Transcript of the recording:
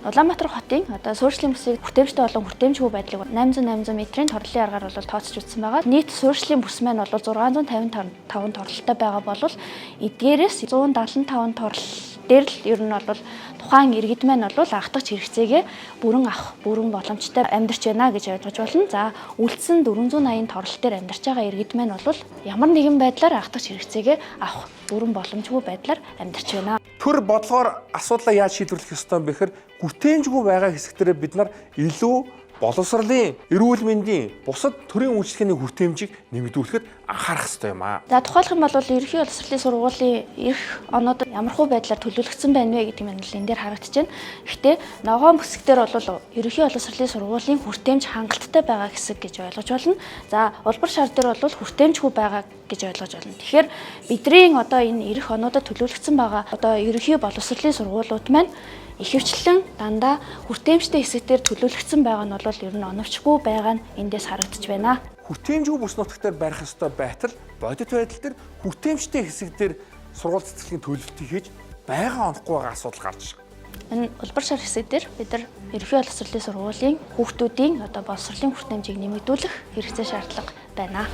Улаанбаатар хотын одоо суурьшлийн бүсийг хүртээмжтэй болон хүртээмжгүй байдлыг 800 метрийн торлолын аргаар бол тооцож үзсэн байгаа. Нийт суурьшлийн бүс маань бол 655 торлолтой байгаа бол эдгээрээс 175 торлол дээр л ер нь бол тухайн иргэд маань бол анхдагч хэрэгцээгээ бүрэн авах боломжтой амьдарч байна гэж ойлгож болно. За үлдсэн 480 торлол дээр амьдарч байгаа иргэд маань бол ямар нэгэн байдлаар анхдагч хэрэгцээгээ авах бүрэн боломжгүй байдлаар амьдарч байна. Төр бодлогоор асуудлаа яаж шийдвэрлэх ёстой юм бэ гэхээр хүртээмжгүй байгаа хэсэгтэрээ бид нар илүү боловсролын, эрүүл мэндийн, бусад төрийн үйлчлэгээний хүртээмжийг нэмэгдүүлэхэд анхаарах ёстой юм аа. За тухайлх юм бол ерөнхий боловсролын сургуулийн эх оноод ямархуу байдлаар төлөвлөгдсөн байна вэ гэдэг нь энэ дээр харагдаж байна. Гэхдээ ногоон бүсгээр бол ерөнхий боловсролын сургуулийн хүртээмж хангалттай байгаа хэсэг гэж ойлгож болно. За улбар шар дээр бол хүртээмжгүй байгаа гэж ойлгож байна. Тэгэхээр бидний одоо энэ эх оноодод төлөвлөгдсөн байгаа одоо ерөнхий боловсролын сургуулиуд маань ихэвчлэн дандаа хүртээмжтэй хэсэгтэр төлөвлөгдсөн байгаа нь бол ер нь оновчгүй байгаа нь эндээс харагдаж байна. Хүртээмжгүй бүс нутагтаар барих ёстой байтал бодит байдал дээр хүртээмжтэй хэсэгтэр сургууль цэцэрлэгийн төлөвлөлтийг хийж байгаа онохгүй байгаа асуудал гарч Энэ байна. улбар шар хэсэг дээр бид нар ерөнхий боловсролын сургуулийн хүүхдүүдийн одоо боловсролын хүртээмжийг нэмэгдүүлэх хэрэгцээ шаардлага байна.